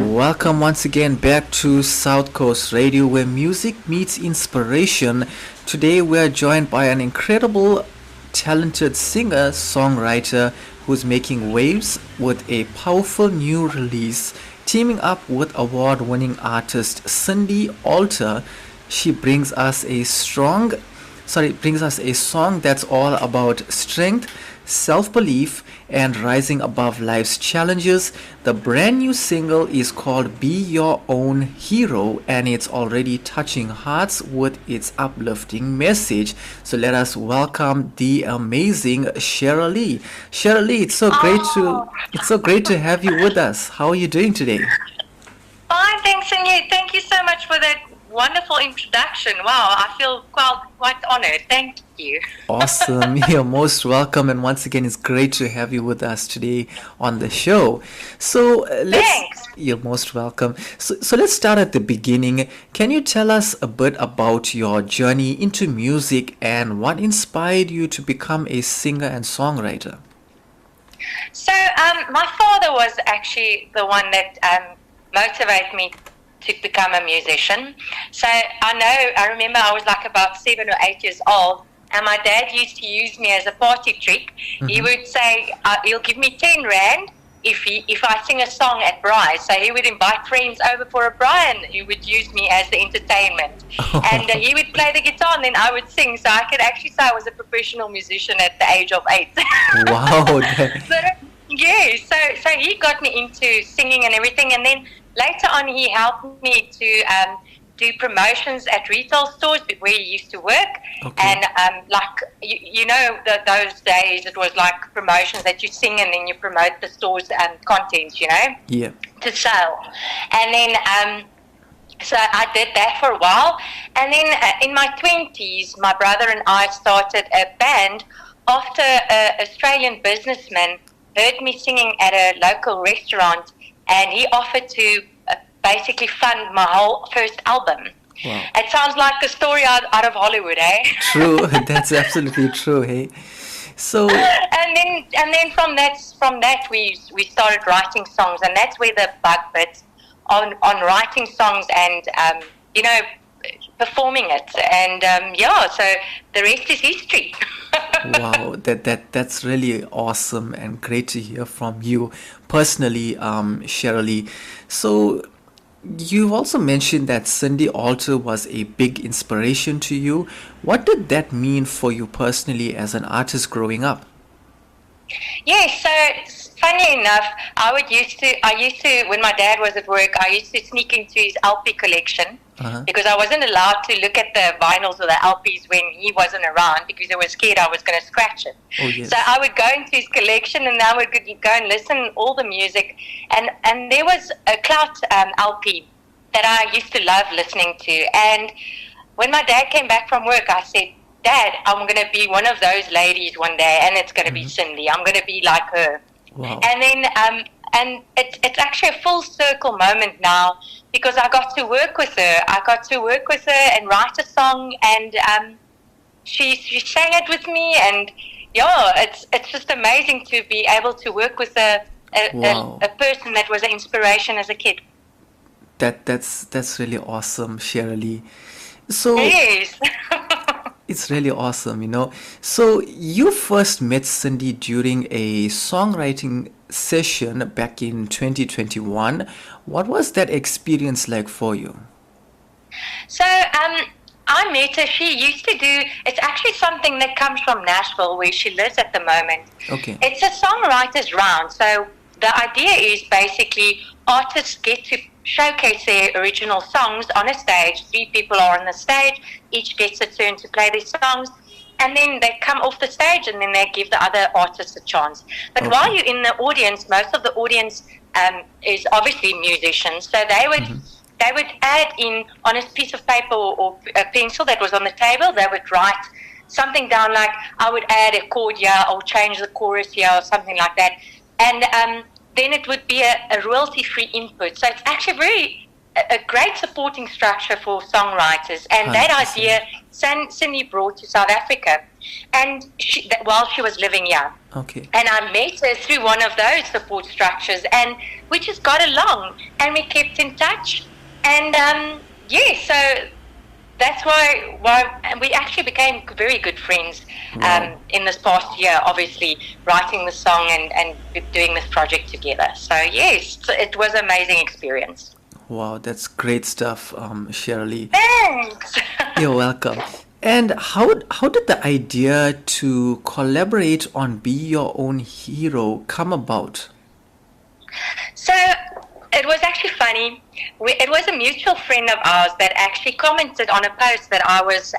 Welcome once again back to South Coast Radio where music meets inspiration. Today we are joined by an incredible, talented singer songwriter who's making waves with a powerful new release. Teaming up with award winning artist Cindy Alter, she brings us a song that's all about strength, self-belief, and rising above life's challenges. The brand new single is called Be Your Own Hero, and it's already touching hearts with its uplifting message. So let us welcome the amazing CheraLee. CheraLee, it's so great to have you with us. How are you doing today? Fine, thanks, and you. Thank you so much for that wonderful introduction. Wow, I feel quite honored. Thank you. Awesome. You're most welcome. And once again, it's great to have you with us today on the show. So Thanks. You're most welcome. So let's start at the beginning. Can you tell us a bit about your journey into music and what inspired you to become a singer and songwriter? So, my father was actually the one that motivated me to become a musician. So I remember I was like about 7 or 8 years old, and my dad used to use me as a party trick. Mm-hmm. He would say, he'll give me 10 rand if I sing a song at braai. So he would invite friends over for a braai, and he would use me as the entertainment. And he would play the guitar, and then I would sing. So I could actually say I was a professional musician at the age of 8. Wow. So he got me into singing and everything, and then later on, he helped me to do promotions at retail stores where he used to work. Okay. And those days it was like promotions that you sing and then you promote the store's content, Yeah. to sell. And then so I did that for a while. And then in my 20s, my brother and I started a band after an Australian businessman heard me singing at a local restaurant, and he offered to basically fund my whole first album. Wow. It sounds like a story out of Hollywood, eh? True, that's absolutely true, hey. So and then from that we started writing songs, and that's where the bug bit on writing songs and performing it, and so the rest is history. Wow, that's really awesome and great to hear from you personally, CheraLee. So you've also mentioned that Cindy Alter was a big inspiration to you. What did that mean for you personally as an artist growing up? Yes, so funny enough, I used to when my dad was at work, I used to sneak into his LP collection. Uh-huh. Because I wasn't allowed to look at the vinyls or the LPs when he wasn't around, because I was scared I was going to scratch it. Oh, yes. So I would go into his collection, and I would go and listen all the music. And there was a Clout LP that I used to love listening to. And when my dad came back from work, I said, Dad, I'm going to be one of those ladies one day, and it's going to be Cindy. I'm going to be like her. Wow. And then and it's actually a full circle moment now, because I got to work with her. I got to work with her and write a song, and she sang it with me, and it's just amazing to be able to work with a person that was an inspiration as a kid. That's really awesome, CheraLee. So yes. It's really awesome, So you first met Cindy during a songwriting session back in 2021. What was that experience like for you? So I met her. She used to do, it's actually something that comes from Nashville, where she lives at the moment. Okay. It's a songwriters round. So the idea is basically artists get to showcase their original songs on a stage. 3 people are on the stage, each gets a turn to play their songs, and then they come off the stage, and then they give the other artists a chance. But while you're in the audience, most of the audience is obviously musicians, so they would add in on a piece of paper or a pencil that was on the table, they would write something down, like I would add a chord here, or change the chorus here, or something like that. And then it would be a royalty-free input. So it's actually a great supporting structure for songwriters. And 100%. That idea Cindy brought to South Africa. and while she was living here. Okay. And I met her through one of those support structures, and we just got along, and we kept in touch. And so that's why and we actually became very good friends. Wow. In this past year, obviously writing the song and doing this project together. So yes, it was an amazing experience. Wow, that's great stuff, CheraLee. Thanks. You're welcome. And how did the idea to collaborate on Be Your Own Hero come about? So it was actually funny. It was a mutual friend of ours that actually commented on a post that I was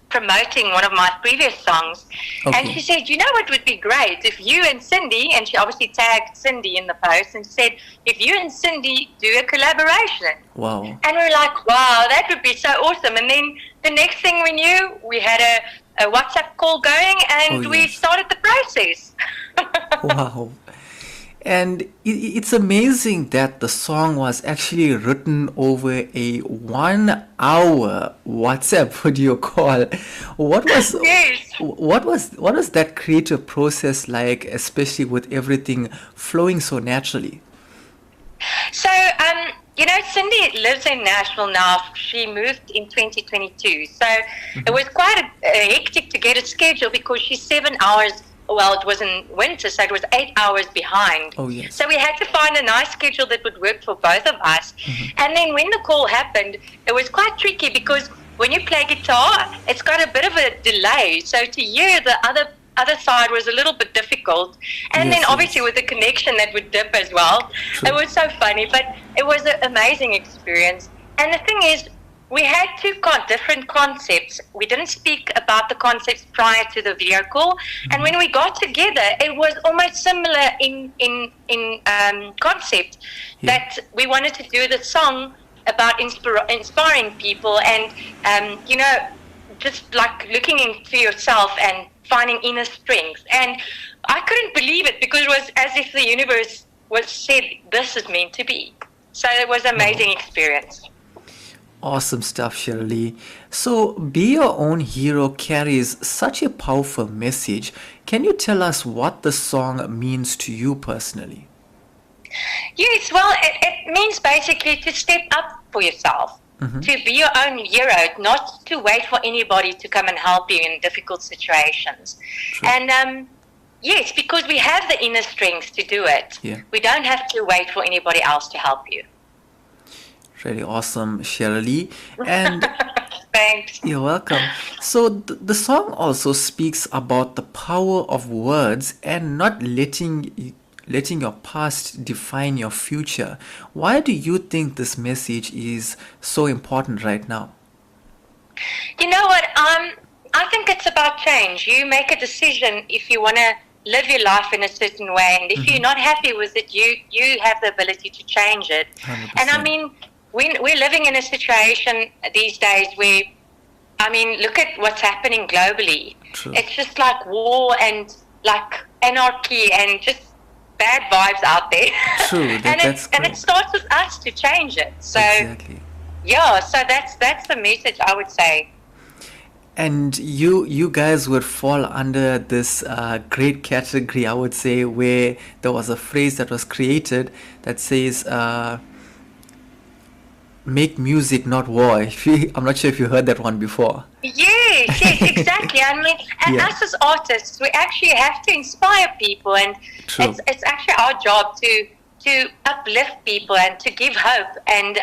promoting one of my previous songs. Okay. And she said, you know what would be great if you and Cindy, and she obviously tagged Cindy in the post and said, if you and Cindy do a collaboration. Wow. And we were like, wow, that would be so awesome. And then the next thing we knew, we had a WhatsApp call going, and we started the process. Wow. And it's amazing that the song was actually written over a 1 hour WhatsApp video call. What was Yes. what was that creative process like, especially with everything flowing so naturally? So, Cindy lives in Nashville now. She moved in 2022. So it was quite hectic to get a schedule because she's 7 hours. Well, it was in winter, so it was 8 hours behind. Oh, yes. So we had to find a nice schedule that would work for both of us. And then when the call happened, it was quite tricky because when you play guitar, it's got a bit of a delay. So to hear the other side was a little bit difficult. And Yes, then obviously with the connection that would dip as well. True. It was so funny, but it was an amazing experience. And the thing is, we had two different concepts. We didn't speak about the concepts prior to the video call, and when we got together, it was almost similar in concept. That we wanted to do the song about inspiring people, and just like looking into yourself and finding inner strength. And I couldn't believe it because it was as if the universe was said, "This is meant to be." So it was an amazing experience. Awesome stuff, CheraLee. So, Be Your Own Hero carries such a powerful message. Can you tell us what the song means to you personally? Yes, well, it means basically to step up for yourself, to be your own hero, not to wait for anybody to come and help you in difficult situations. True. And yes, because we have the inner strength to do it. Yeah. We don't have to wait for anybody else to help you. Really awesome, CheraLee. And Thanks. you're welcome. So the song also speaks about the power of words and not letting your past define your future. Why do you think this message is so important right now? You know what? I think it's about change. You make a decision if you want to live your life in a certain way, and if you're not happy with it, you have the ability to change it. 100%. And I mean, we're living in a situation these days where, I mean, look at what's happening globally. True. It's just like war and like anarchy and just bad vibes out there. True, and it starts with us to change it. So exactly. yeah, so that's the message I would say. And you guys would fall under this great category, I would say, where there was a phrase that was created that says, make music, not war. I'm not sure if you heard that one before. Yes, exactly. I mean, and us as artists, we actually have to inspire people, and True. it's actually our job to uplift people and to give hope. And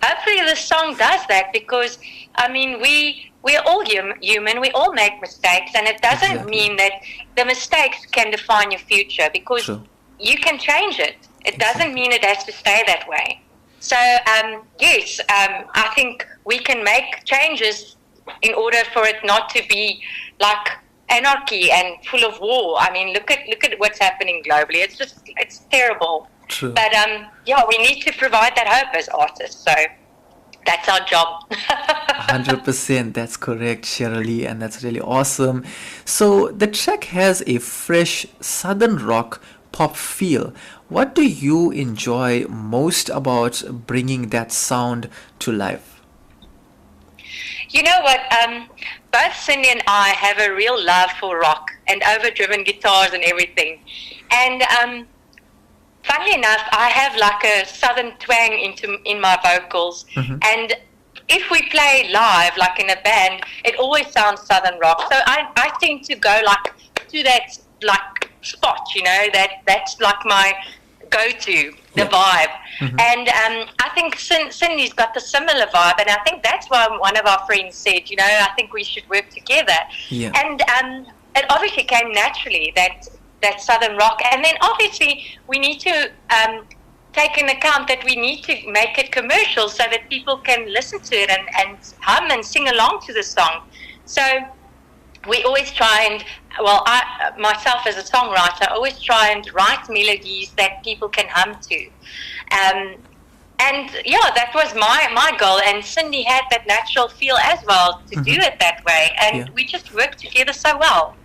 hopefully the song does that, because I mean, we're all human. We all make mistakes, and it doesn't mean that the mistakes can define your future, because True. you can change it. It doesn't mean it has to stay that way. So yes, I think we can make changes in order for it not to be like anarchy and full of war. I mean, look at what's happening globally. It's terrible. True. But yeah, we need to provide that hope as artists. So that's our job. 100%, that's correct, CheraLee, and that's really awesome. So the track has a fresh southern rock pop feel. What do you enjoy most about bringing that sound to life? You know what? Both Cindy and I have a real love for rock and overdriven guitars and everything. And funnily enough, I have like a southern twang in my vocals. And if we play live, like in a band, it always sounds southern rock. So I tend to go like to that like spot, you know, that's like my go-to, the vibe. And I think Cindy's got the similar vibe, and I think that's why one of our friends said, you know, I think we should work together. And it obviously came naturally, that southern rock. And then obviously we need to take into account that we need to make it commercial so that people can listen to it and hum and sing along to the song. So we always try and, well, I myself as a songwriter, always try and write melodies that people can hum to. And yeah, that was my goal. And Cindy had that natural feel as well to do it that way. And we just worked together so well.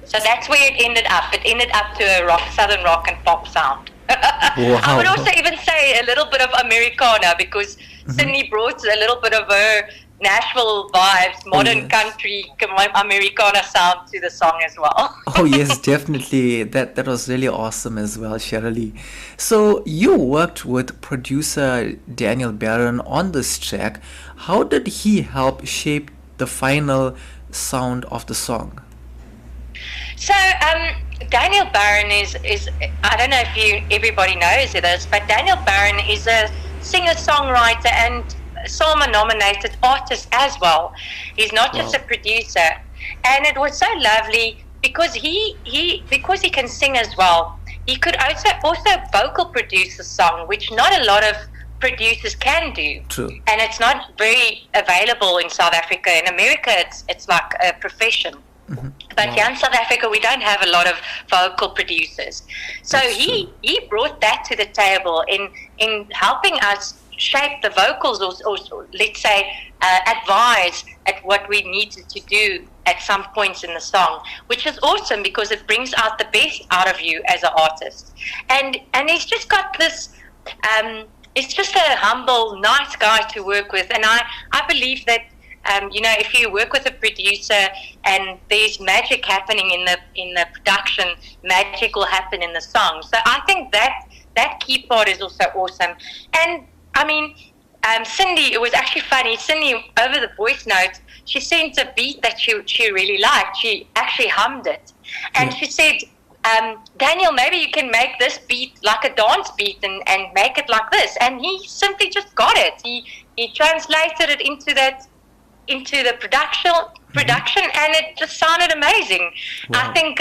So that's where it ended up. It ended up to a southern rock and pop sound. Wow. I would also even say a little bit of Americana, because Cindy brought a little bit of her Nashville vibes, modern country Americana sound to the song as well. Oh yes, definitely. That was really awesome as well, CheraLee. So you worked with producer Daniel Barron on this track. How did he help shape the final sound of the song? So Daniel Barron is I don't know if everybody knows this, but Daniel Barron is a singer-songwriter and Salma nominated artist as well. He's not just a producer, and it was so lovely because he can sing as well. He could also vocal produce a song, which not a lot of producers can do. True. And it's not very available in South Africa. In America, it's like a profession. But here in South Africa, we don't have a lot of vocal producers. So he brought that to the table in helping us shape the vocals, or let's say advise at what we needed to do at some points in the song, which is awesome because it brings out the best out of you as an artist. And he's just got this, it's just a humble, nice guy to work with. And I believe that, you know, if you work with a producer and there's magic happening in the production, magic will happen in the song. So I think that key part is also awesome. And I mean, Cindy, it was actually funny. Cindy, over the voice notes, she sent a beat that she really liked. She actually hummed it. And she said, Daniel, maybe you can make this beat like a dance beat and make it like this. And he simply just got it. He translated it into the production, and it just sounded amazing. I think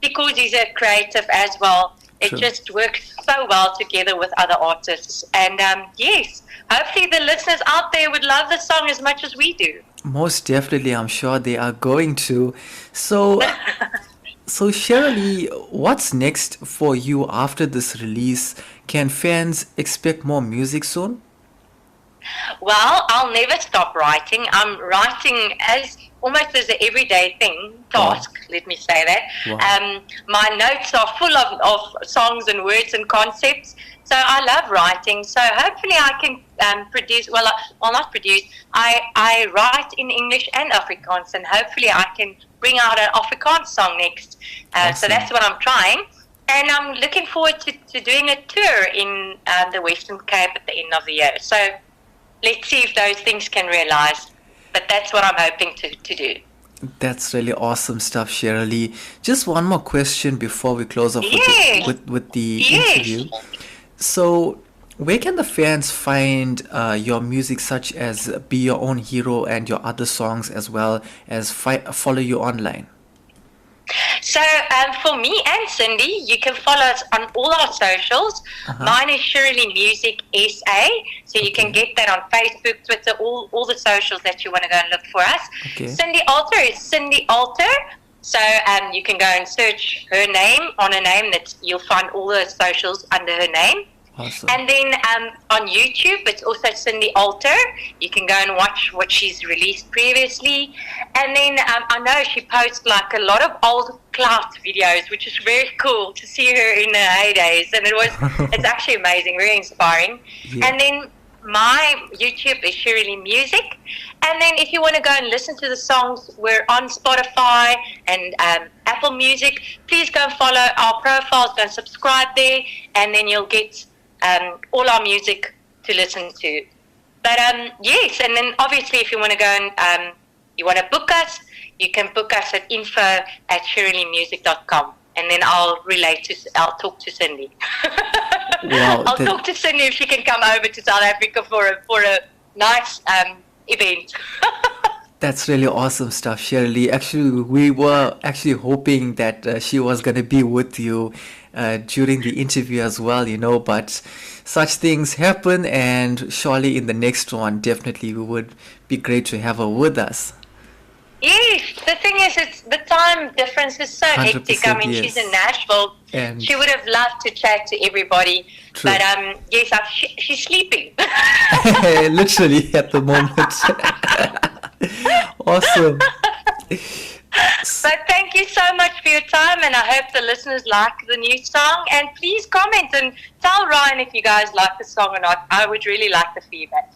because he's a creative as well, it just works so well together with other artists. And yes, hopefully the listeners out there would love the song as much as we do. Most definitely, I'm sure they are going to. So, so CheraLee, what's next for you after this release? Can fans expect more music soon? Well, I'll never stop writing. I'm writing almost as an everyday task, let me say that. My notes are full of songs and words and concepts. So I love writing. So hopefully I can produce, not produce, I write in English and Afrikaans, and hopefully I can bring out an Afrikaans song next. So that's what I'm trying. And I'm looking forward to doing a tour in the Western Cape at the end of the year. So let's see if those things can realize. But that's what I'm hoping to do. That's really awesome stuff, CheraLee. Just one more question before we close off with the interview. So, where can the fans find your music, such as Be Your Own Hero and your other songs, as well as follow you online? So for me and Cindy, you can follow us on all our socials. Mine is CheraLee Music SA, so you can get that on Facebook, Twitter, all the socials that you want to go and look for us. Cindy Alter is Cindy Alter, so you can go and search her name on a name that you'll find all the socials under her name. Awesome. And then on YouTube, it's also Cindy Alter. You can go and watch what she's released previously. And then I know she posts like a lot of old clout videos, which is very cool to see her in her heydays. And it's actually amazing, very inspiring. And then my YouTube is CheraLee Music. And then if you want to go and listen to the songs, we're on Spotify and Apple Music. Please go and follow our profiles, go and subscribe there, and then you'll get all our music to listen to. But yes, and then obviously if you want to go and you want to book us, you can book us at info@CheraLeemusic.com. And then I'll talk to Cindy. Wow, I'll talk to Cindy if she can come over to South Africa for a nice event. That's really awesome stuff, CheraLee. Actually, we were actually hoping that she was going to be with you during the interview as well, but such things happen, and surely in the next one, definitely we would be great to have her with us. Yes, the thing is, the time difference is so hectic. I mean, yes. She's in Nashville. And she would have loved to chat to everybody. True. But yes, she's sleeping. Literally at the moment. Awesome. But thank you so much for your time, and I hope the listeners like the new song. And please comment and tell Ryan if you guys like the song or not. I would really like the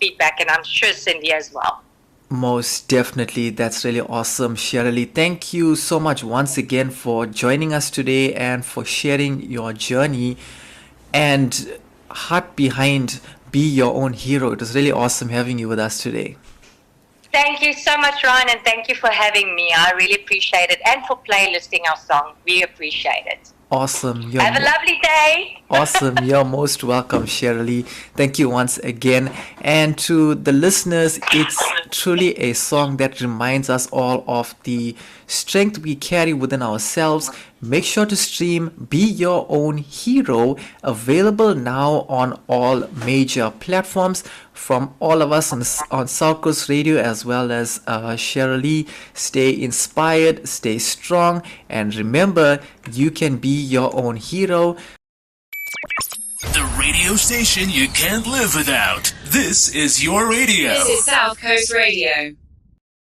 feedback, and I'm sure Cindy as well. Most definitely. That's really awesome, CheraLee. Thank you so much once again for joining us today and for sharing your journey and heart behind Be Your Own Hero. It was really awesome having you with us today. Thank you so much, Ryan, and thank you for having me. I really appreciate it, and for playlisting our song. We appreciate it. Awesome. Have a lovely day. Awesome. You're most welcome, CheraLee. Thank you once again. And to the listeners, it's truly a song that reminds us all of the strength we carry within ourselves. Make sure to stream Be Your Own Hero, available now on all major platforms, from all of us on South Coast Radio as well as CheraLee. Stay inspired, stay strong, and remember, you can be your own hero. The radio station you can't live without. This is your radio. This is South Coast Radio.